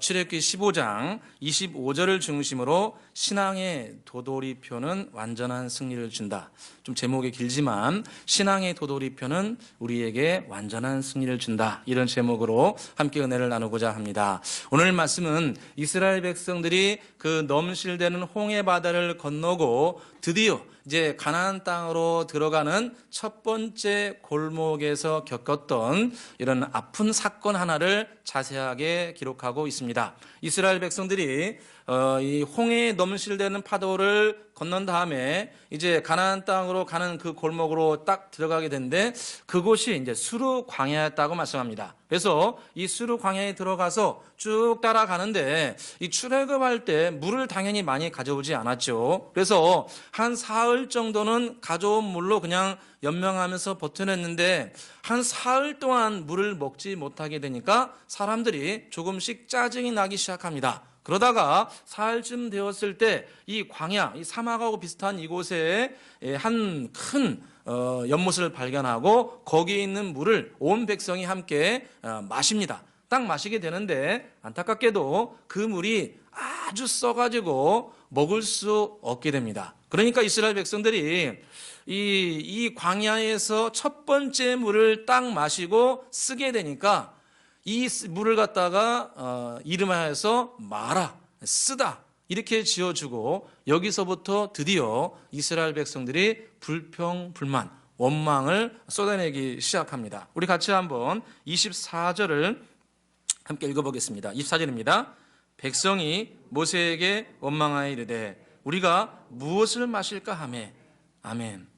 출애굽기 15장 25절을 중심으로 신앙의 도돌이표는 완전한 승리를 준다. 좀 제목이 길지만 신앙의 도돌이표는 우리에게 완전한 승리를 준다. 이런 제목으로 함께 은혜를 나누고자 합니다. 오늘 말씀은 이스라엘 백성들이 그 넘실대는 홍해 바다를 건너고 드디어 이제 가나안 땅으로 들어가는 첫 번째 골목에서 겪었던 이런 아픈 사건 하나를 자세하게 기록하고 있습니다. 이스라엘 백성들이 이 홍해에 넘실대는 파도를 건넌 다음에 이제 가나안 땅으로 가는 그 골목으로 딱 들어가게 되는데 그곳이 이제 수르 광야였다고 말씀합니다. 그래서 이 수르 광야에 들어가서 쭉 따라가는데 이 출애굽할 때 물을 당연히 많이 가져오지 않았죠. 그래서 한 사흘 정도는 가져온 물로 그냥 연명하면서 버텨냈는데 한 사흘 동안 물을 먹지 못하게 되니까 사람들이 조금씩 짜증이 나기 시작합니다. 그러다가 사흘쯤 되었을 때 이 광야, 이 사막하고 비슷한 이곳에 한 큰 연못을 발견하고 거기에 있는 물을 온 백성이 함께 마십니다. 딱 마시게 되는데 안타깝게도 그 물이 아주 써가지고 먹을 수 없게 됩니다. 그러니까 이스라엘 백성들이 이 광야에서 첫 번째 물을 딱 마시고 쓰게 되니까 이 물을 갖다가 이름하여서 마라, 쓰다 이렇게 지어주고 여기서부터 드디어 이스라엘 백성들이 불평, 불만, 원망을 쏟아내기 시작합니다. 우리 같이 한번 24절을 함께 읽어보겠습니다. 24절입니다. 백성이 모세에게 원망하여 이르되 우리가 무엇을 마실까 하매. 아멘.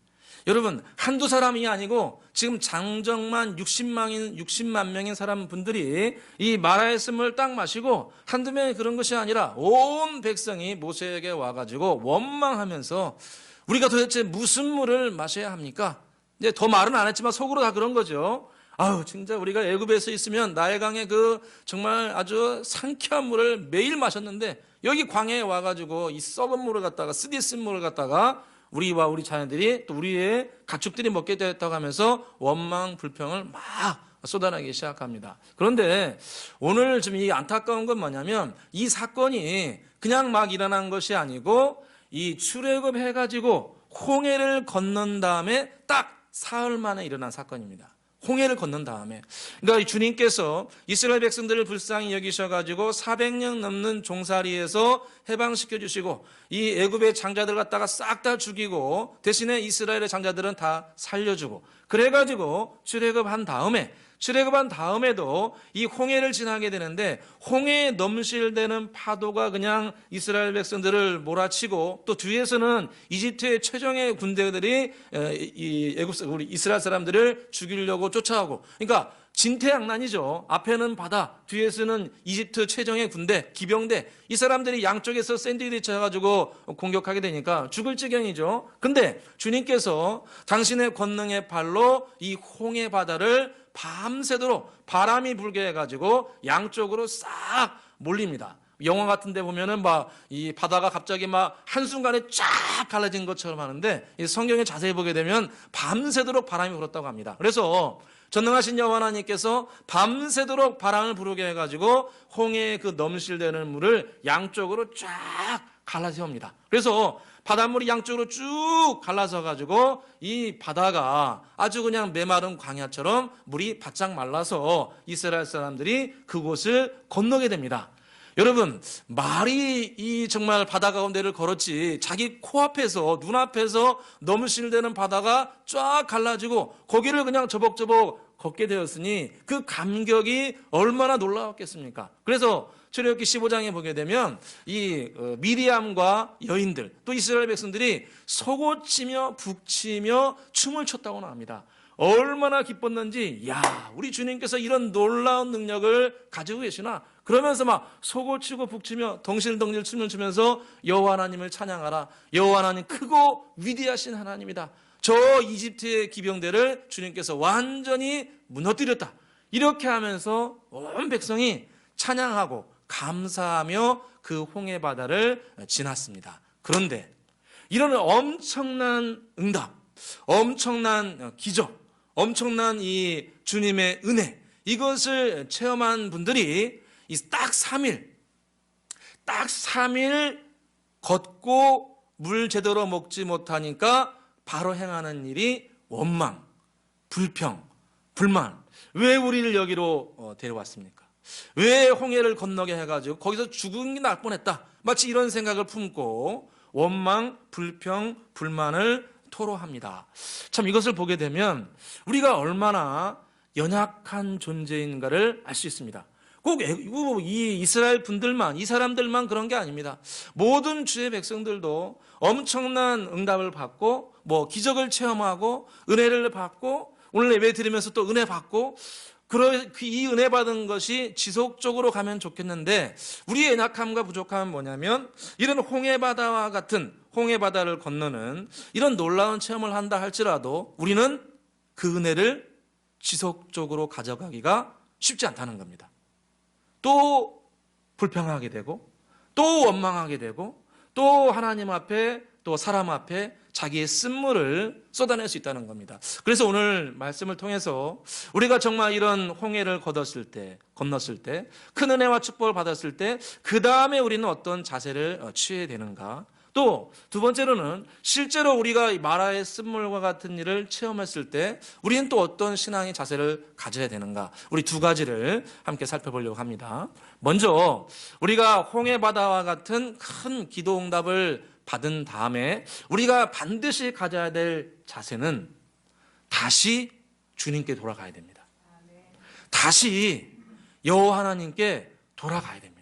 여러분 한두 사람이 아니고 지금 장정만 60만 명인 사람분들이 이 마라의 씀을 딱 마시고 한두 명이 그런 것이 아니라 온 백성이 모세에게 와가지고 원망하면서 우리가 도대체 무슨 물을 마셔야 합니까? 이제 더 말은 안 했지만 속으로 다 그런 거죠. 아유 진짜 우리가 애굽에서 있으면 나일강의 그 정말 아주 상쾌한 물을 매일 마셨는데 여기 광야에 와가지고 이 썩은 물을 갖다가 쓰디쓴 물을 갖다가 우리와 우리 자녀들이 또 우리의 가축들이 먹게 되었다고 하면서 원망, 불평을 막 쏟아내기 시작합니다. 그런데 오늘 좀 이 안타까운 건 뭐냐면 이 사건이 그냥 막 일어난 것이 아니고 이 출애굽 해가지고 홍해를 건넌 다음에 딱 사흘 만에 일어난 사건입니다. 홍해를 건넌 다음에 그러니까 주님께서 이스라엘 백성들을 불쌍히 여기셔가지고 400년 넘는 종살이에서 해방시켜 주시고 이 애굽의 장자들 갖다가 싹 다 죽이고 대신에 이스라엘의 장자들은 다 살려주고 그래가지고 출애굽한 다음에도 이 홍해를 지나게 되는데 홍해에 넘실대는 파도가 그냥 이스라엘 백성들을 몰아치고 또 뒤에서는 이집트의 최정예 군대들이 우리 이스라엘 사람들을 죽이려고 쫓아오고 그러니까 진퇴양난이죠. 앞에는 바다, 뒤에서는 이집트 최정예 군대, 기병대 이 사람들이 양쪽에서 샌드위치 해가지고 공격하게 되니까 죽을 지경이죠. 근데 주님께서 당신의 권능의 발로 이 홍해 바다를 밤새도록 바람이 불게 해가지고 양쪽으로 싹 몰립니다. 영화 같은 데 보면은 막 이 바다가 갑자기 막 한순간에 쫙 갈라진 것처럼 하는데 이 성경에 자세히 보게 되면 밤새도록 바람이 불었다고 합니다. 그래서 전능하신 여호와 하나님께서 밤새도록 바람을 부르게 해가지고 홍해의 그 넘실대는 물을 양쪽으로 쫙 갈라세웁니다. 그래서 바닷물이 양쪽으로 쭉 갈라서 이 바다가 아주 그냥 메마른 광야처럼 물이 바짝 말라서 이스라엘 사람들이 그곳을 건너게 됩니다. 여러분 말이 이 정말 바다 가운데를 걸었지 자기 코앞에서 눈앞에서 넘실대는 바다가 쫙 갈라지고 거기를 그냥 저벅저벅 걷게 되었으니 그 감격이 얼마나 놀라웠겠습니까? 그래서 출애굽기 15장에 보게 되면 이 미리암과 여인들 또 이스라엘 백성들이 속옷치며 북치며 춤을 췄다고 나옵니다. 얼마나 기뻤는지 야 우리 주님께서 이런 놀라운 능력을 가지고 계시나 그러면서 막 속옷치고 북치며 덩실덩실 춤을 추면서 여호와 하나님을 찬양하라. 여호와 하나님 크고 위대하신 하나님이다. 저 이집트의 기병대를 주님께서 완전히 무너뜨렸다. 이렇게 하면서 온 백성이 찬양하고 감사하며 그 홍해 바다를 지났습니다. 그런데 이런 엄청난 응답, 엄청난 기적, 엄청난 이 주님의 은혜 이것을 체험한 분들이 이 딱 3일 걷고 물 제대로 먹지 못하니까 바로 행하는 일이 원망, 불평, 불만. 왜 우리를 여기로 데려왔습니까? 왜 홍해를 건너게 해가지고 거기서 죽은 게 나을 뻔했다. 마치 이런 생각을 품고 원망, 불평, 불만을 토로합니다. 참 이것을 보게 되면 우리가 얼마나 연약한 존재인가를 알 수 있습니다. 꼭 이 이스라엘 분들만, 이 사람들만 그런 게 아닙니다. 모든 주의 백성들도 엄청난 응답을 받고 기적을 체험하고 은혜를 받고 오늘 예배 드리면서 또 은혜 받고 이 은혜 받은 것이 지속적으로 가면 좋겠는데 우리의 연약함과 부족함은 뭐냐면 이런 홍해바다와 같은 홍해바다를 건너는 이런 놀라운 체험을 한다 할지라도 우리는 그 은혜를 지속적으로 가져가기가 쉽지 않다는 겁니다. 또 불평하게 되고 또 원망하게 되고 또 하나님 앞에 또 사람 앞에 자기의 쓴물을 쏟아낼 수 있다는 겁니다. 그래서 오늘 말씀을 통해서 우리가 정말 이런 홍해를 건넜을 때 큰 은혜와 축복을 받았을 때 그 다음에 우리는 어떤 자세를 취해야 되는가. 또 두 번째로는 실제로 우리가 마라의 쓴물과 같은 일을 체험했을 때 우리는 또 어떤 신앙의 자세를 가져야 되는가. 우리 두 가지를 함께 살펴보려고 합니다. 먼저 우리가 홍해바다와 같은 큰 기도 응답을 받은 다음에 우리가 반드시 가져야 될 자세는 다시 주님께 돌아가야 됩니다. 다시 여호와 하나님께 돌아가야 됩니다.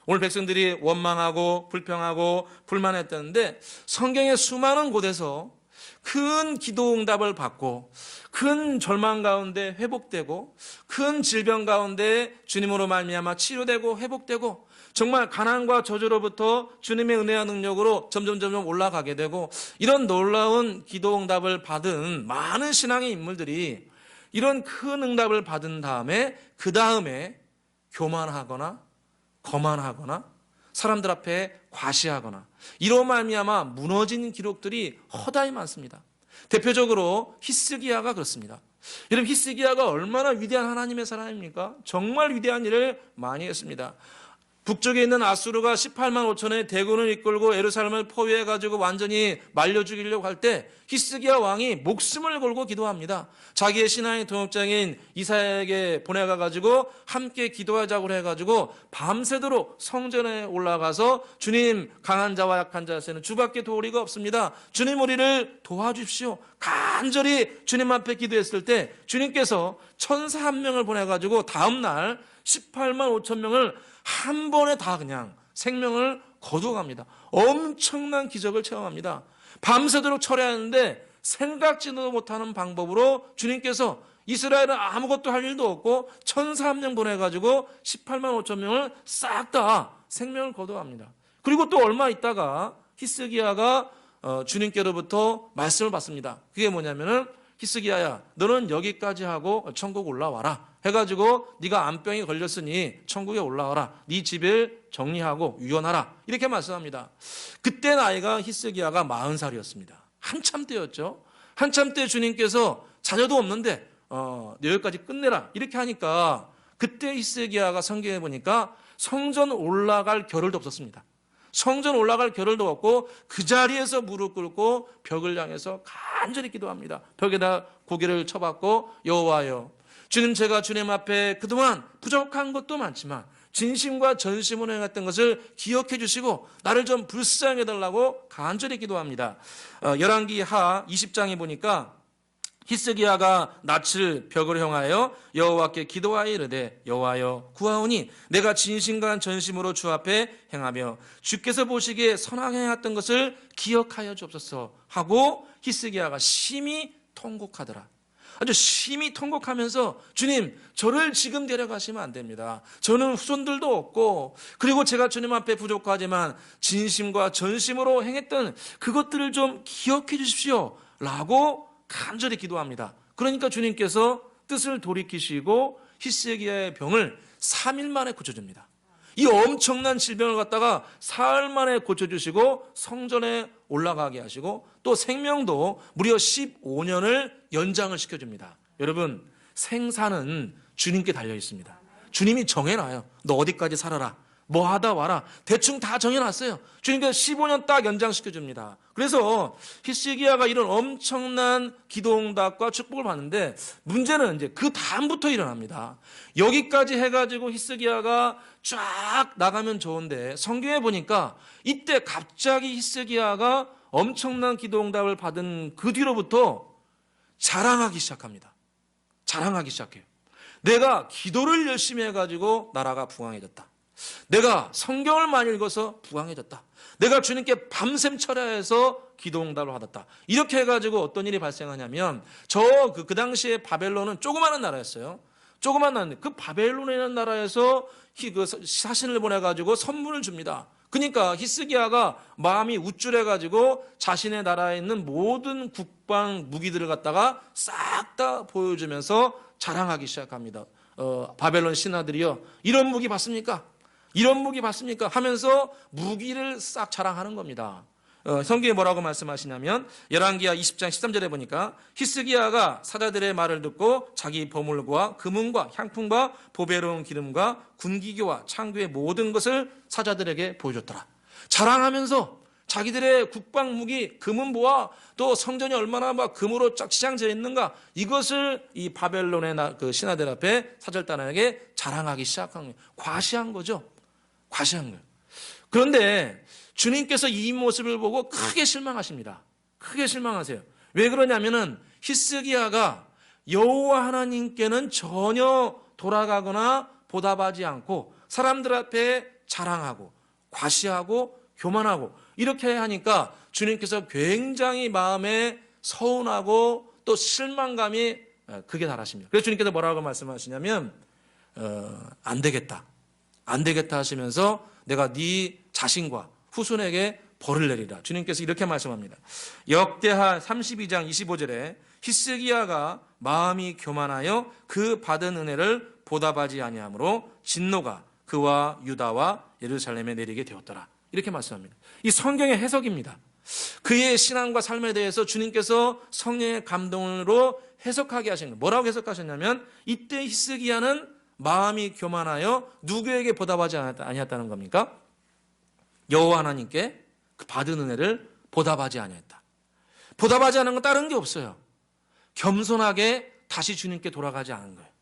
오늘 백성들이 원망하고 불평하고 불만했다는데 성경의 수많은 곳에서 큰 기도 응답을 받고 큰 절망 가운데 회복되고 큰 질병 가운데 주님으로 말미암아 치료되고 회복되고 정말 가난과 저주로부터 주님의 은혜와 능력으로 점점 올라가게 되고 이런 놀라운 기도 응답을 받은 많은 신앙의 인물들이 이런 큰 응답을 받은 다음에 그 다음에 교만하거나 거만하거나 사람들 앞에 과시하거나 이로 말미암아 무너진 기록들이 허다히 많습니다. 대표적으로 히스기야가 그렇습니다. 여러분 히스기야가 얼마나 위대한 하나님의 사람입니까? 정말 위대한 일을 많이 했습니다. 북쪽에 있는 아수르가 18만 5천의 대군을 이끌고 예루살렘을 포위해가지고 완전히 말려 죽이려고 할 때 히스기야 왕이 목숨을 걸고 기도합니다. 자기의 신앙의 동역자인 이사야에게 보내가지고 함께 기도하자고 해가지고 밤새도록 성전에 올라가서 주님 강한 자와 약한 자에는 주밖에 도리가 없습니다. 주님 우리를 도와주십시오. 간절히 주님 앞에 기도했을 때 주님께서 천사 한 명을 보내가지고 다음날 18만 5천 명을 한 번에 다 그냥 생명을 거두어갑니다. 엄청난 기적을 체험합니다. 밤새도록 철회하는데 생각지도 못하는 방법으로 주님께서 이스라엘은 아무것도 할 일도 없고 천사 한 명 보내가지고 18만 5천 명을 싹 다 생명을 거두어갑니다. 그리고 또 얼마 있다가 히스기야가 주님께로부터 말씀을 받습니다. 그게 뭐냐면은 히스기야야 너는 여기까지 하고 천국 올라와라 해가지고 네가 암병이 걸렸으니 천국에 올라와라. 네 집을 정리하고 유언하라. 이렇게 말씀합니다. 그때 나이가 히스기야가 40살이었습니다. 한참 때였죠. 한참 때 주님께서 자녀도 없는데 여기까지 끝내라 이렇게 하니까 그때 히스기야가 성경에 보니까 성전 올라갈 겨를도 없었습니다. 성전 올라갈 겨를도 없고 그 자리에서 무릎 꿇고 벽을 향해서 간절히 기도합니다. 벽에다 고개를 쳐박고 여호와여 주님 제가 주님 앞에 그동안 부족한 것도 많지만 진심과 전심으로 행했던 것을 기억해 주시고 나를 좀 불쌍해 달라고 간절히 기도합니다. 열왕기하 20장에 보니까 히스기야가 낯을 벽을 향하여 여호와께 기도하여 이르되 여호와여 구하오니 내가 진심과 전심으로 주 앞에 행하며 주께서 보시기에 선하게 행했던 것을 기억하여 주옵소서 하고 히스기야가 심히 통곡하더라. 아주 심히 통곡하면서 주님 저를 지금 데려가시면 안 됩니다. 저는 후손들도 없고 그리고 제가 주님 앞에 부족하지만 진심과 전심으로 행했던 그것들을 좀 기억해 주십시오 라고 간절히 기도합니다. 그러니까 주님께서 뜻을 돌이키시고 히스기야의 병을 3일 만에 고쳐줍니다. 이 엄청난 질병을 갖다가 사흘 만에 고쳐주시고 성전에 올라가게 하시고 또 생명도 무려 15년을 연장을 시켜줍니다. 여러분 생사는 주님께 달려 있습니다. 주님이 정해놔요. 너 어디까지 살아라. 뭐 하다 와라. 대충 다 정해놨어요. 주님께서 15년 딱 연장시켜줍니다. 그래서 히스기야가 이런 엄청난 기도응답과 축복을 받는데 문제는 이제 그 다음부터 일어납니다. 여기까지 해가지고 히스기야가 쫙 나가면 좋은데 성경에 보니까 이때 갑자기 히스기야가 엄청난 기도응답을 받은 그 뒤로부터 자랑하기 시작합니다. 자랑하기 시작해요. 내가 기도를 열심히 해가지고 나라가 부강해졌다. 내가 성경을 많이 읽어서 부강해졌다. 내가 주님께 밤샘 철야해서 기도응답을 받았다. 이렇게 해가지고 어떤 일이 발생하냐면 그 당시에 바벨론은 조그마한 나라였어요. 조그만 나라인데 그 바벨론이라는 나라에서 그 사신을 보내가지고 선물을 줍니다. 그러니까 히스기야가 마음이 우쭐해가지고 자신의 나라에 있는 모든 국방 무기들을 갖다가 싹 다 보여주면서 자랑하기 시작합니다. 바벨론 신하들이요, 이런 무기 봤습니까? 이런 무기 봤습니까? 하면서 무기를 싹 자랑하는 겁니다. 성경에 뭐라고 말씀하시냐면 열왕기하 20장 13절에 보니까 히스기야가 사자들의 말을 듣고 자기 보물과 금은과 향품과 보배로운 기름과 군기교와 창교의 모든 것을 사자들에게 보여줬더라. 자랑하면서 자기들의 국방무기, 금은보와 또 성전이 얼마나 막 금으로 쫙 치장되어 있는가, 이것을 이 바벨론의 그 신하들 앞에 사절단에게 자랑하기 시작한 거예요. 과시한 거죠. 과시한 거예요. 그런데 주님께서 이 모습을 보고 크게 실망하십니다. 크게 실망하세요. 왜 그러냐면은 히스기야가 여호와 하나님께는 전혀 돌아가거나 보답하지 않고 사람들 앞에 자랑하고 과시하고 교만하고 이렇게 하니까 주님께서 굉장히 마음에 서운하고 또 실망감이 극에 달하십니다. 그래서 주님께서 뭐라고 말씀하시냐면 안 되겠다. 안 되겠다 하시면서 내가 네 자신과 후손에게 벌을 내리라. 주님께서 이렇게 말씀합니다. 역대하 32장 25절에 히스기야가 마음이 교만하여 그 받은 은혜를 보답하지 아니하므로 진노가 그와 유다와 예루살렘에 내리게 되었더라. 이렇게 말씀합니다. 이 성경의 해석입니다. 그의 신앙과 삶에 대해서 주님께서 성령의 감동으로 해석하게 하신 거예요. 뭐라고 해석하셨냐면 이때 히스기야는 마음이 교만하여 누구에게 보답하지 아니했다는 겁니까? 여호와 하나님께 그 받은 은혜를 보답하지 아니했다. 보답하지 않은 건 다른 게 없어요. 겸손하게 다시 주님께 돌아가지 않은 거예요.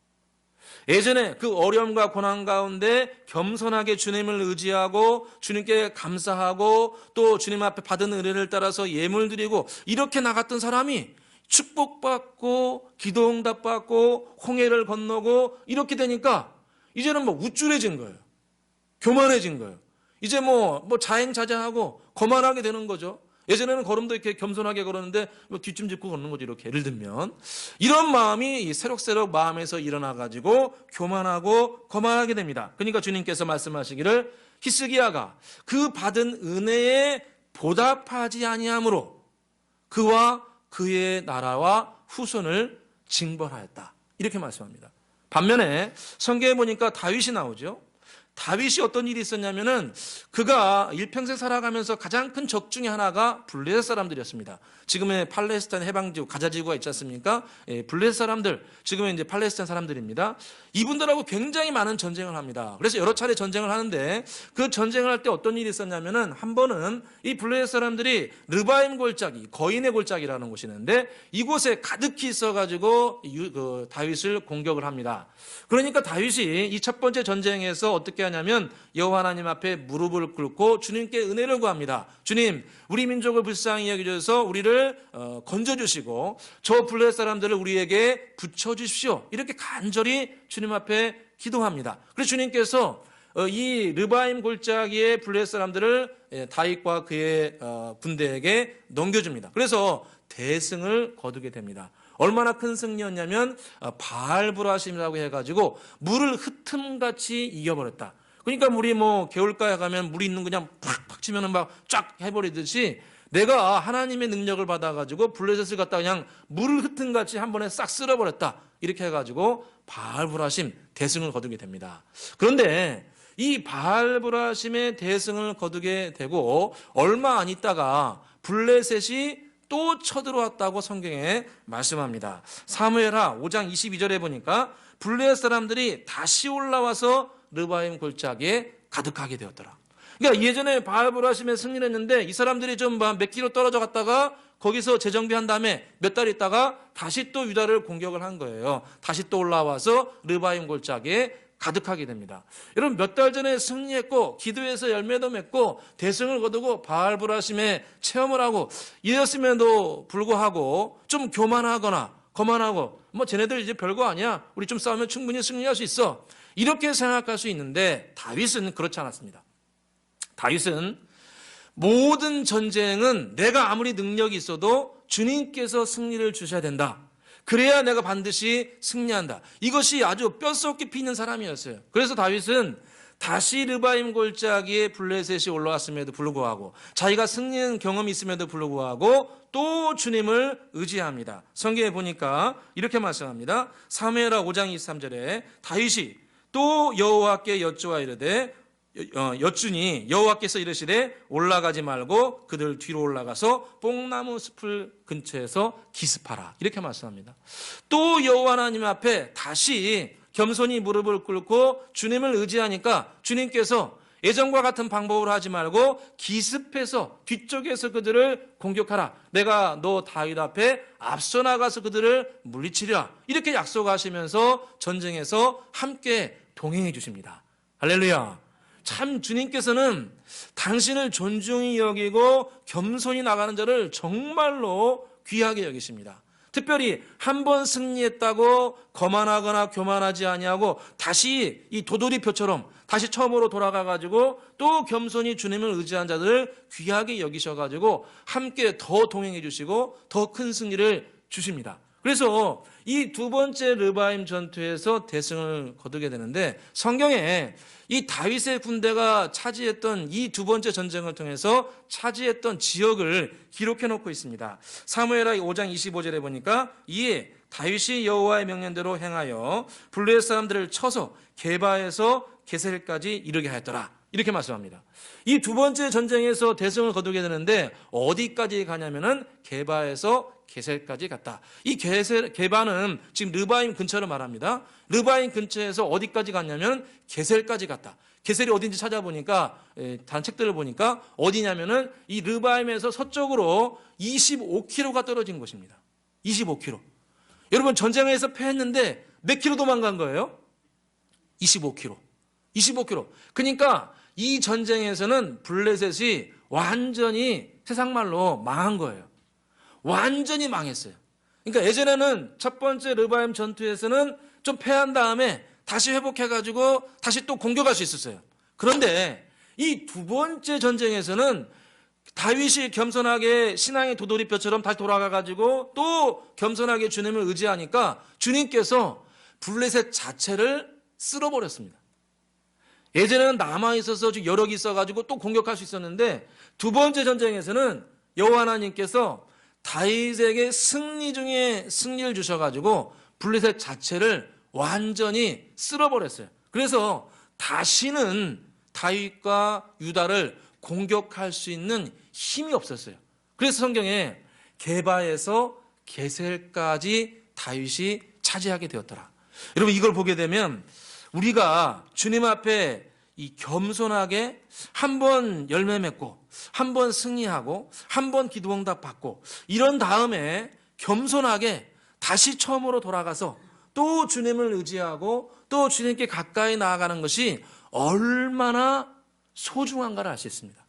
예전에 그 어려움과 고난 가운데 겸손하게 주님을 의지하고 주님께 감사하고 또 주님 앞에 받은 은혜를 따라서 예물 드리고 이렇게 나갔던 사람이 축복받고 기도응답받고 홍해를 건너고 이렇게 되니까 이제는 뭐 우쭐해진 거예요. 교만해진 거예요. 이제 뭐 자행자제하고 거만하게 되는 거죠. 예전에는 걸음도 이렇게 겸손하게 걸었는데 뒷짐 짚고 걷는 거죠. 이렇게 예를 들면 이런 마음이 새록새록 마음에서 일어나가지고 교만하고 거만하게 됩니다. 그러니까 주님께서 말씀하시기를 히스기야가 그 받은 은혜에 보답하지 아니함으로 그와 그의 나라와 후손을 징벌하였다. 이렇게 말씀합니다. 반면에 성경에 보니까 다윗이 나오죠. 다윗이 어떤 일이 있었냐면은 그가 일평생 살아가면서 가장 큰 적 중에 하나가 블레셋 사람들이었습니다. 지금의 팔레스타인 해방지구 가자지구가 있지 않습니까? 블레셋 사람들, 지금의 이제 팔레스타인 사람들입니다. 이분들하고 굉장히 많은 전쟁을 합니다. 그래서 여러 차례 전쟁을 하는데 그 전쟁을 할 때 어떤 일이 있었냐면은 한 번은 이 블레셋 사람들이 르바임 골짜기, 거인의 골짜기라는 곳이 있는데 이곳에 가득히 있어가지고 그 다윗을 공격을 합니다. 그러니까 다윗이 이 첫 번째 전쟁에서 어떻게 하냐면 여호와 하나님 앞에 무릎을 꿇고 주님께 은혜를 구합니다. 주님, 우리 민족을 불쌍히 여겨주셔서 우리를 건져주시고 저 블레셋 사람들을 우리에게 붙여주십시오. 이렇게 간절히 주님 앞에 기도합니다. 그래서 주님께서 이 르바임 골짜기의 블레셋 사람들을 다윗과 그의 군대에게 넘겨줍니다. 그래서 대승을 거두게 됩니다. 얼마나 큰 승리였냐면 바알브라심이라고 해가지고 물을 흩음같이 이겨버렸다. 그러니까 물이 뭐 개울가에 가면 물이 있는 그냥 팍팍 치면은 막 쫙 해버리듯이 내가 하나님의 능력을 받아가지고 블레셋을 갖다 그냥 물을 흩음같이 한 번에 싹 쓸어버렸다. 이렇게 해가지고 바알브라심 대승을 거두게 됩니다. 그런데 이 바알브라심의 대승을 거두게 되고 얼마 안 있다가 블레셋이 또 쳐들어왔다고 성경에 말씀합니다. 사무엘하 5장 22절에 보니까 블레셋 사람들이 다시 올라와서 르바임 골짜기에 가득하게 되었더라. 그러니까 예전에 바알보라심에 승리했는데 이 사람들이 좀 몇 킬로 떨어져 갔다가 거기서 재정비한 다음에 몇 달 있다가 다시 또 유다를 공격을 한 거예요. 다시 또 올라와서 르바임 골짜기에 가득하게 됩니다. 여러분, 몇 달 전에 승리했고 기도해서 열매도 맺고 대승을 거두고 바알보라심에 체험을 하고 이랬음에도 불구하고 좀 교만하거나 거만하고 뭐 쟤네들 이제 별거 아니야, 우리 좀 싸우면 충분히 승리할 수 있어, 이렇게 생각할 수 있는데 다윗은 그렇지 않았습니다. 다윗은 모든 전쟁은 내가 아무리 능력이 있어도 주님께서 승리를 주셔야 된다, 그래야 내가 반드시 승리한다, 이것이 아주 뼛속 깊이 있는 사람이었어요. 그래서 다윗은 다시 르바임 골짜기에 블레셋이 올라왔음에도 불구하고 자기가 승리한 경험이 있음에도 불구하고 또 주님을 의지합니다. 성경에 보니까 이렇게 말씀합니다. 사무엘하 5장 23절에 다윗이 또 여호와께 여쭈어 이르되 여쭈니 여호와께서 이르시되 올라가지 말고 그들 뒤로 올라가서 뽕나무 숲을 근처에서 기습하라, 이렇게 말씀합니다. 또 여호와 하나님 앞에 다시 겸손히 무릎을 꿇고 주님을 의지하니까 주님께서 예전과 같은 방법으로 하지 말고 기습해서 뒤쪽에서 그들을 공격하라, 내가 너 다윗 앞에 앞서 나가서 그들을 물리치리라, 이렇게 약속하시면서 전쟁에서 함께 동행해 주십니다. 할렐루야. 참 주님께서는 당신을 존중히 여기고 겸손히 나가는 자를 정말로 귀하게 여기십니다. 특별히 한 번 승리했다고 거만하거나 교만하지 아니하고 다시 이 도돌이표처럼 다시 처음으로 돌아가가지고 또 겸손히 주님을 의지한 자들을 귀하게 여기셔가지고 함께 더 동행해 주시고 더 큰 승리를 주십니다. 그래서 이 두 번째 르바임 전투에서 대승을 거두게 되는데 성경에 이 다윗의 군대가 차지했던 이 두 번째 전쟁을 통해서 차지했던 지역을 기록해 놓고 있습니다. 사무엘하 5장 25절에 보니까 이에 다윗이 여호와의 명령대로 행하여 블레셋 사람들을 쳐서 게바에서 게셀까지 이르게 하였더라, 이렇게 말씀합니다. 이 두 번째 전쟁에서 대승을 거두게 되는데 어디까지 가냐면은 게바에서 게셀까지 갔다. 이 게바는 지금 르바임 근처를 말합니다. 르바임 근처에서 어디까지 갔냐면 게셀까지 갔다. 게셀이 어딘지 찾아보니까 단책들을 보니까 어디냐면은 이 르바임에서 서쪽으로 25km가 떨어진 곳입니다. 25km. 여러분, 전쟁에서 패했는데 몇 킬로 도망간 거예요? 25km. 25km. 그러니까 이 전쟁에서는 블레셋이 완전히 세상말로 망한 거예요. 완전히 망했어요. 그러니까 예전에는 첫 번째 르바임 전투에서는 좀 패한 다음에 다시 회복해가지고 다시 또 공격할 수 있었어요. 그런데 이 두 번째 전쟁에서는 다윗이 겸손하게 신앙의 도돌이표처럼 다시 돌아가가지고 또 겸손하게 주님을 의지하니까 주님께서 블레셋 자체를 쓸어버렸습니다. 예전에는 남아있어서 여력이 있어가지고 또 공격할 수 있었는데 두 번째 전쟁에서는 여호와 하나님께서 다윗에게 승리 중에 승리를 주셔가지고 블레셋 자체를 완전히 쓸어버렸어요. 그래서 다시는 다윗과 유다를 공격할 수 있는 힘이 없었어요. 그래서 성경에 게바에서 게셀까지 다윗이 차지하게 되었더라. 여러분, 이걸 보게 되면 우리가 주님 앞에 이 겸손하게 한 번 열매 맺고 한 번 승리하고 한 번 기도 응답 받고 이런 다음에 겸손하게 다시 처음으로 돌아가서 또 주님을 의지하고 또 주님께 가까이 나아가는 것이 얼마나 소중한가를 알 수 있습니다.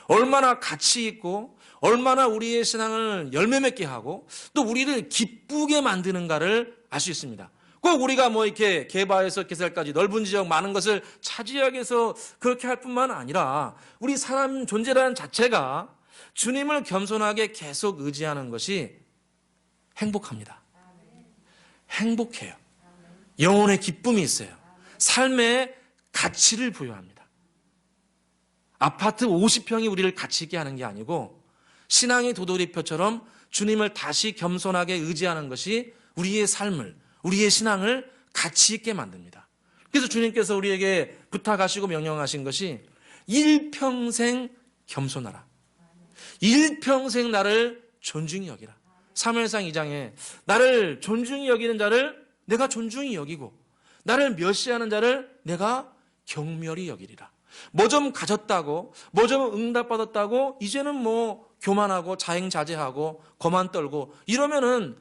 얼마나 가치 있고 얼마나 우리의 신앙을 열매 맺게 하고 또 우리를 기쁘게 만드는가를 알 수 있습니다. 꼭 우리가 뭐 이렇게 게바에서 게셀까지 넓은 지역 많은 것을 차지하기 위해서 그렇게 할 뿐만 아니라 우리 사람 존재라는 자체가 주님을 겸손하게 계속 의지하는 것이 행복합니다. 행복해요. 영혼의 기쁨이 있어요. 삶의 가치를 부여합니다. 아파트 50평이 우리를 가치 있게 하는 게 아니고 신앙의 도돌이표처럼 주님을 다시 겸손하게 의지하는 것이 우리의 삶을, 우리의 신앙을 가치 있게 만듭니다. 그래서 주님께서 우리에게 부탁하시고 명령하신 것이 일평생 겸손하라. 일평생 나를 존중히 여기라. 사무엘상 2장에 나를 존중히 여기는 자를 내가 존중히 여기고 나를 멸시하는 자를 내가 경멸히 여기리라. 뭐 좀 가졌다고, 뭐 좀 응답받았다고 이제는 뭐 교만하고 자행자제하고 거만 떨고 이러면은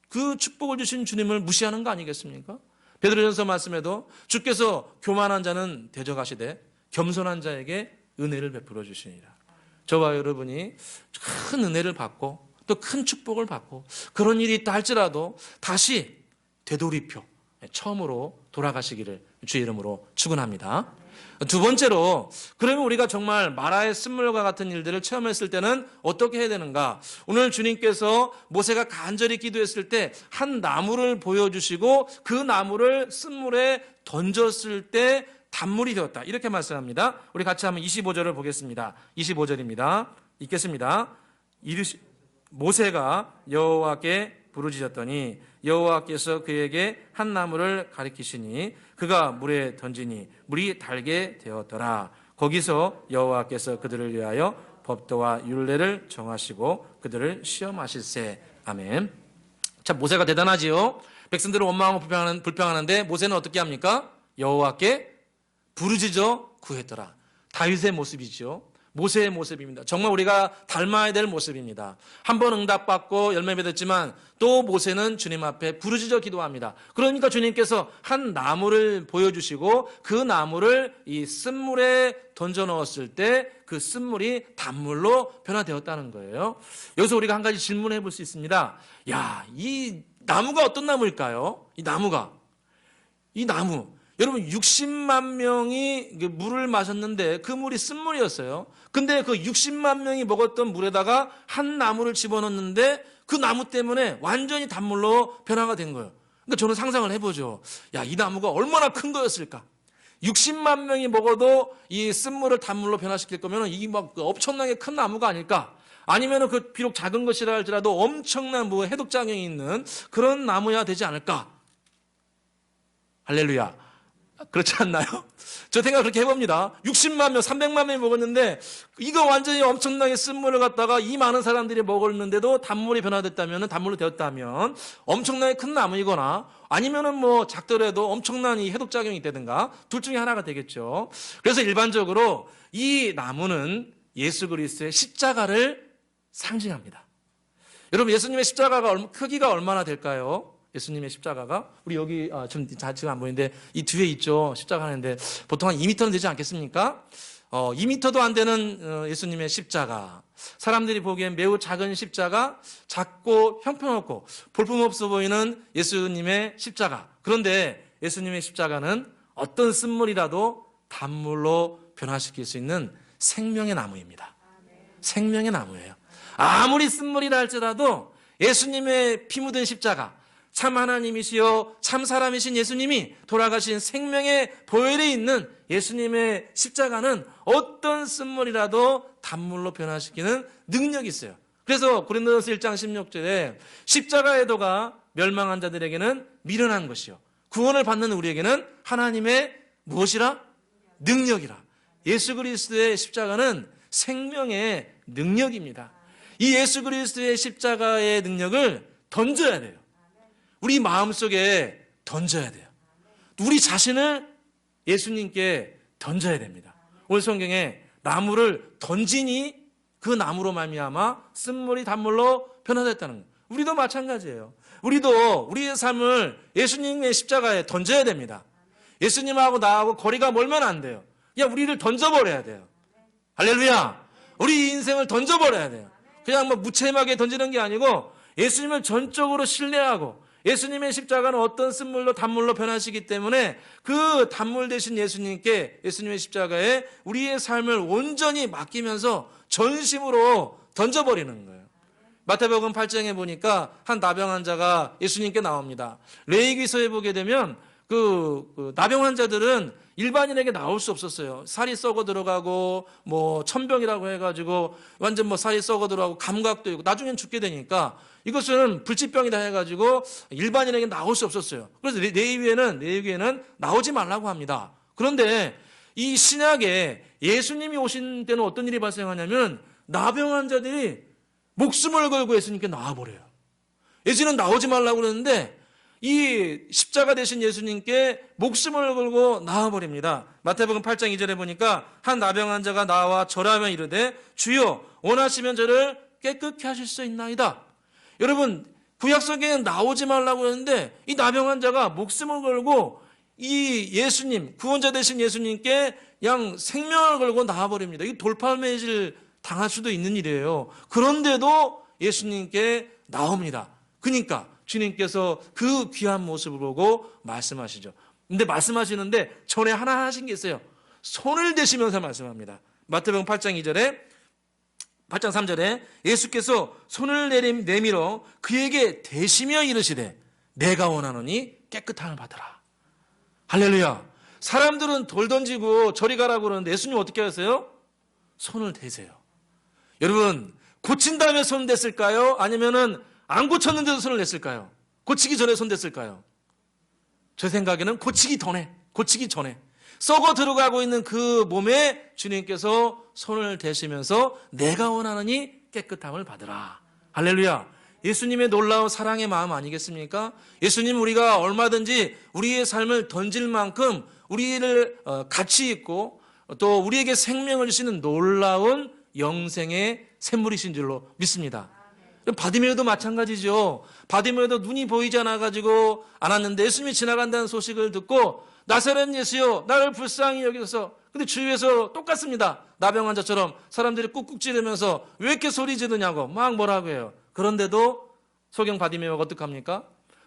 그 축복을 주신 주님을 무시하는 거 아니겠습니까? 베드로전서 말씀에도 주께서 교만한 자는 대적하시되 겸손한 자에게 은혜를 베풀어 주시니라. 저와 여러분이 큰 은혜를 받고 또 큰 축복을 받고 그런 일이 있다 할지라도 다시 되돌이표 처음으로 돌아가시기를 주의 이름으로 축원합니다. 두 번째로, 그러면 우리가 정말 마라의 쓴물과 같은 일들을 체험했을 때는 어떻게 해야 되는가? 오늘 주님께서 모세가 간절히 기도했을 때 한 나무를 보여주시고 그 나무를 쓴물에 던졌을 때 단물이 되었다, 이렇게 말씀합니다. 우리 같이 한번 25절을 보겠습니다. 25절입니다. 읽겠습니다. 모세가 여호와께 부르짖었더니 여호와께서 그에게 한 나무를 가리키시니 그가 물에 던지니 물이 달게 되었더라. 거기서 여호와께서 그들을 위하여 법도와 율례를 정하시고 그들을 시험하실세. 아멘. 자, 모세가 대단하지요. 백성들을 원망하고 불평하는데 모세는 어떻게 합니까? 여호와께 부르짖어 구했더라. 다윗의 모습이죠. 모세의 모습입니다. 정말 우리가 닮아야 될 모습입니다. 한 번 응답받고 열매 맺었지만 또 모세는 주님 앞에 부르짖어 기도합니다. 그러니까 주님께서 한 나무를 보여주시고 그 나무를 이 쓴물에 던져 넣었을 때 그 쓴물이 단물로 변화되었다는 거예요. 여기서 우리가 한 가지 질문해 볼 수 있습니다. 야, 이 나무가 어떤 나무일까요? 이 나무. 여러분 60만 명이 물을 마셨는데 그 물이 쓴물이었어요. 근데 그 60만 명이 먹었던 물에다가 한 나무를 집어넣는데 그 나무 때문에 완전히 단물로 변화가 된 거예요. 그러니까 저는 상상을 해보죠. 야, 이 나무가 얼마나 큰 거였을까? 60만 명이 먹어도 이 쓴물을 단물로 변화시킬 거면 이게 막 엄청나게 큰 나무가 아닐까? 아니면은 그 비록 작은 것이라 할지라도 엄청난 뭐 해독작용이 있는 그런 나무야 되지 않을까? 할렐루야. 그렇지 않나요? 저 생각 그렇게 해봅니다. 60만 명, 300만 명이 먹었는데 이거 완전히 엄청나게 쓴물을 갖다가 이 많은 사람들이 먹었는데도 단물이 변화됐다면, 단물로 되었다면 엄청나게 큰 나무이거나 아니면은 뭐 작더라도 엄청난 이 해독작용이 있다든가 둘 중에 하나가 되겠죠. 그래서 일반적으로 이 나무는 예수 그리스도의 십자가를 상징합니다. 여러분, 예수님의 십자가가 크기가 얼마나 될까요? 예수님의 십자가가 우리 여기 지금 안 보이는데 이 뒤에 있죠. 십자가 하는데 보통 한 2m는 되지 않겠습니까? 2m도 안 되는 예수님의 십자가. 사람들이 보기엔 매우 작은 십자가, 작고 형편없고 볼품없어 보이는 예수님의 십자가. 그런데 예수님의 십자가는 어떤 쓴물이라도 단물로 변화시킬 수 있는 생명의 나무입니다. 생명의 나무예요. 아무리 쓴물이라 할지라도 예수님의 피 묻은 십자가, 참 하나님이시여 참 사람이신 예수님이 돌아가신 생명의 보혈에 있는 예수님의 십자가는 어떤 쓴물이라도 단물로 변화시키는 능력이 있어요. 그래서 고린도전서 1장 16절에 십자가의 도가 멸망한 자들에게는 미련한 것이요 구원을 받는 우리에게는 하나님의 무엇이라? 능력이라. 예수 그리스도의 십자가는 생명의 능력입니다. 이 예수 그리스도의 십자가의 능력을 던져야 돼요. 우리 마음속에 던져야 돼요. 우리 자신을 예수님께 던져야 됩니다. 오늘 성경에 나무를 던지니 그 나무로 말미암아 쓴물이 단물로 변화됐다는 거예요. 우리도 마찬가지예요. 우리도 우리의 삶을 예수님의 십자가에 던져야 됩니다. 예수님하고 나하고 거리가 멀면 안 돼요. 그냥 우리를 던져버려야 돼요. 할렐루야. 우리 인생을 던져버려야 돼요. 그냥 뭐 무책임하게 던지는 게 아니고 예수님을 전적으로 신뢰하고 예수님의 십자가는 어떤 쓴물로 단물로 변하시기 때문에 그 단물 되신 예수님께 예수님의 십자가에 우리의 삶을 온전히 맡기면서 전심으로 던져버리는 거예요. 마태복음 8장에 보니까 한 나병 환자가 예수님께 나옵니다. 레위기서에 보게 되면 그 나병 환자들은 일반인에게 나올 수 없었어요. 살이 썩어 들어가고 뭐 천병이라고 해가지고 완전 뭐 살이 썩어 들어가고 감각도 있고 나중엔 죽게 되니까 이것은 불치병이다 해가지고 일반인에게 나올 수 없었어요. 그래서 레위기에는 나오지 말라고 합니다. 그런데 이 신약에 예수님이 오신 때는 어떤 일이 발생하냐면 나병 환자들이 목숨을 걸고 예수님께 나와버려요. 예수님은 나오지 말라고 그러는데 이 십자가 되신 예수님께 목숨을 걸고 나와버립니다. 마태복음 8장 2절에 보니까 한 나병 환자가 나와 절하며 이르되 주여 원하시면 저를 깨끗게 하실 수 있나이다. 여러분 구약성경에는 나오지 말라고 했는데 이 나병 환자가 목숨을 걸고 이 예수님 구원자 되신 예수님께 양 생명을 걸고 나와버립니다. 이 돌팔매질 당할 수도 있는 일이에요. 그런데도 예수님께 나옵니다. 그러니까 주님께서 그 귀한 모습을 보고 말씀하시죠. 근데 말씀하시는데 전에 하나 하신 게 있어요. 손을 대시면서 말씀합니다. 마태복음 8장 3절에 예수께서 손을 내밀어 그에게 대시며 이르시되 내가 원하노니 깨끗함을 받으라. 할렐루야. 사람들은 돌 던지고 저리 가라고 그러는데 예수님 어떻게 하세요? 손을 대세요. 여러분 고친 다음에 손 댔을까요? 아니면은 안 고쳤는데도 손을 냈을까요? 고치기 전에 손 댔을까요? 제 생각에는 고치기 전에 썩어 들어가고 있는 그 몸에 주님께서 손을 대시면서 내가 원하느니 깨끗함을 받으라. 할렐루야. 예수님의 놀라운 사랑의 마음 아니겠습니까? 예수님 우리가 얼마든지 우리의 삶을 던질 만큼 우리를 가치 있고 또 우리에게 생명을 주시는 놀라운 영생의 샘물이신 줄로 믿습니다. 바디메오도 마찬가지죠. 바디메오도 눈이 보이지 않았는데 예수님이 지나간다는 소식을 듣고 나사렛 예수여 나를 불쌍히 여기소서. 근데 주위에서 똑같습니다. 나병 환자처럼 사람들이 꾹꾹 찌르면서 왜 이렇게 소리 지르냐고 막 뭐라고 해요. 그런데도 소경 바디메오가 어떡합니까?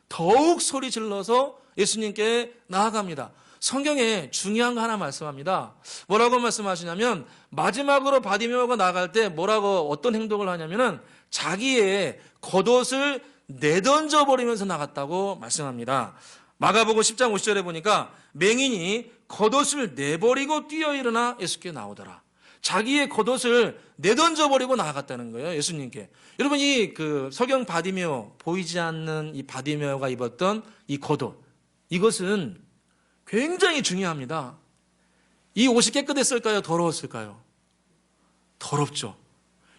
더욱 소리 질러서 예수님께 나아갑니다. 성경에 중요한 거 하나 말씀합니다. 뭐라고 말씀하시냐면 마지막으로 바디메오가 나갈 때 어떤 행동을 하냐면은 자기의 겉옷을 내던져 버리면서 나갔다고 말씀합니다. 마가복음 10장 50절에 보니까 맹인이 겉옷을 내버리고 뛰어 일어나 예수께 나오더라. 자기의 겉옷을 내던져 버리고 나갔다는 거예요. 예수님께. 여러분 이 서경 바디메오 보이지 않는 이 바디메오가 입었던 이 겉옷 이것은 굉장히 중요합니다. 이 옷이 깨끗했을까요? 더러웠을까요? 더럽죠.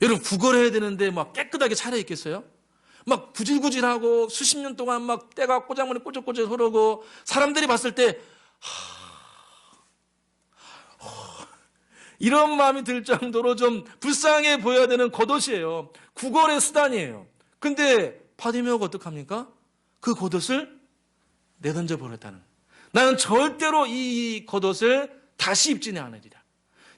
여러분 구걸해야 되는데 막 깨끗하게 차려입겠어요? 막 구질구질하고 수십 년 동안 막 때가 꼬장머리 꼬적꼬적 흐르고 사람들이 봤을 때 이런 마음이 들 정도로 좀 불쌍해 보여야 되는 겉옷이에요. 구걸의 수단이에요. 근데 바디메오가 어떡합니까? 그 겉옷을 내던져 버렸다는. 나는 절대로 이 겉옷을 다시 입지는 않으리라.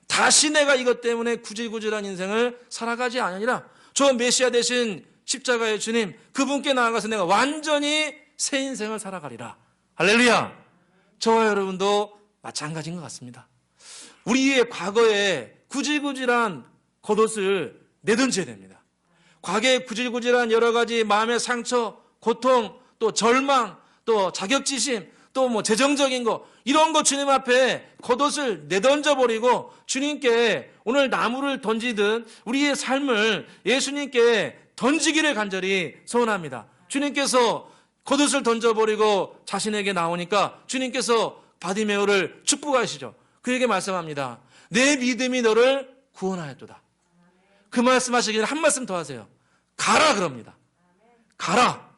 다시 내가 이것 때문에 구질구질한 인생을 살아가지 않으리라. 저 메시아 대신 십자가의 주님 그분께 나아가서 내가 완전히 새 인생을 살아가리라. 할렐루야. 저와 여러분도 마찬가지인 것 같습니다. 우리의 과거에 구질구질한 겉옷을 내던져야 됩니다. 과거에 구질구질한 여러 가지 마음의 상처, 고통, 또 절망, 또 자격지심, 또 재정적인 거 이런 거 주님 앞에 겉옷을 내던져버리고 주님께 오늘 나무를 던지듯 우리의 삶을 예수님께 던지기를 간절히 소원합니다. 주님께서 겉옷을 던져버리고 자신에게 나오니까 주님께서 바디메오를 축복하시죠. 그에게 말씀합니다. 내 믿음이 너를 구원하였도다. 그 말씀하시기를 한 말씀 더 하세요. 가라 그럽니다. 가라.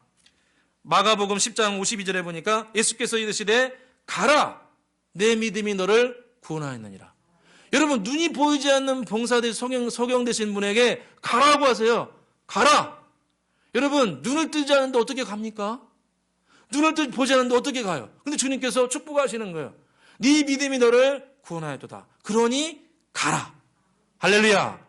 마가복음 10장 52절에 보니까 예수께서 이르시되 가라 내 믿음이 너를 구원하였느니라. 여러분 눈이 보이지 않는 봉사대 소경 되신 분에게 가라고 하세요. 가라. 여러분 눈을 뜨지 않는데 어떻게 갑니까? 눈을 보지 않는데 어떻게 가요? 근데 주님께서 축복하시는 거예요. 네 믿음이 너를 구원하였도다. 그러니 가라. 할렐루야.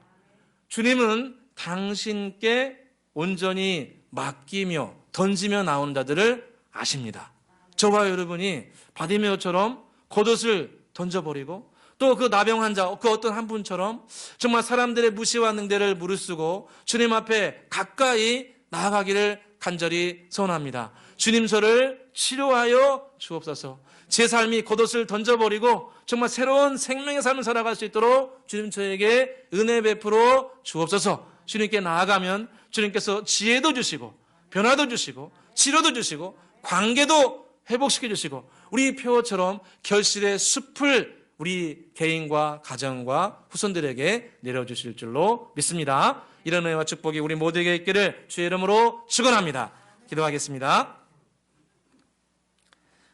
주님은 당신께 온전히 맡기며 던지며 나오는 자들을 아십니다. 저와 여러분이 바디메오처럼 겉옷을 던져버리고 또 그 나병 환자 그 어떤 한 분처럼 정말 사람들의 무시와 능대를 무릅쓰고 주님 앞에 가까이 나아가기를 간절히 소원합니다. 주님 저를 치료하여 주옵소서. 제 삶이 겉옷을 던져버리고 정말 새로운 생명의 삶을 살아갈 수 있도록 주님 저에게 은혜 베풀어 주옵소서. 주님께 나아가면 주님께서 지혜도 주시고 변화도 주시고 치료도 주시고 관계도 회복시켜 주시고 우리 표어처럼 결실의 숲을 우리 개인과 가정과 후손들에게 내려주실 줄로 믿습니다. 이런 은혜와 축복이 우리 모두에게 있기를 주의 이름으로 축원합니다. 기도하겠습니다.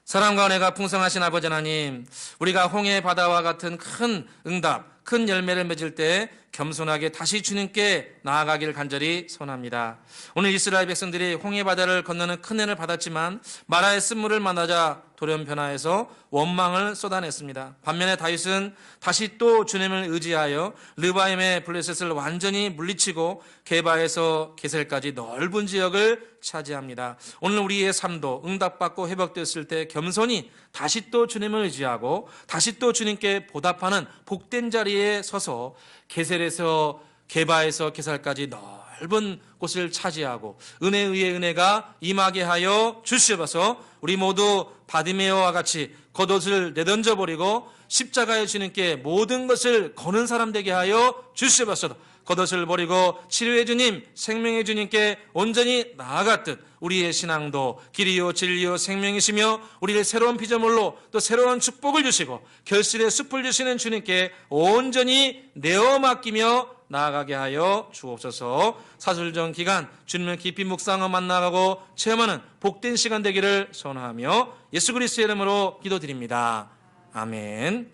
사랑과 은혜가 풍성하신 아버지 하나님, 우리가 홍해 바다와 같은 큰 응답, 큰 열매를 맺을 때 겸손하게 다시 주님께 나아가기를 간절히 소원합니다. 오늘 이스라엘 백성들이 홍해 바다를 건너는 큰 은혜를 받았지만 마라의 쓴물을 만나자 돌연변화해서 원망을 쏟아냈습니다. 반면에 다윗은 다시 또 주님을 의지하여 르바임의 블레셋을 완전히 물리치고 게바에서 게셀까지 넓은 지역을 차지합니다. 오늘 우리의 삶도 응답받고 회복됐을 때 겸손히 다시 또 주님을 의지하고 다시 또 주님께 보답하는 복된 자리에 서서 게셀에서 게바에서 게살까지 넓은 곳을 차지하고 은혜 위에 은혜가 임하게 하여 주시옵소서. 우리 모두 바디메어와 같이 겉옷을 내던져 버리고 십자가의 주님께 모든 것을 거는 사람 되게 하여 주시옵소서. 겉옷을 버리고 치료의 주님, 생명의 주님께 온전히 나아갔듯 우리의 신앙도 길이요 진리요 생명이시며 우리를 새로운 피조물로 또 새로운 축복을 주시고 결실의 숲을 주시는 주님께 온전히 내어 맡기며 나아가게 하여 주옵소서. 사술정 기간 주님을 깊이 묵상하고 만나가고 체험하는 복된 시간 되기를 소원하며 예수 그리스도의 이름으로 기도드립니다. 아멘.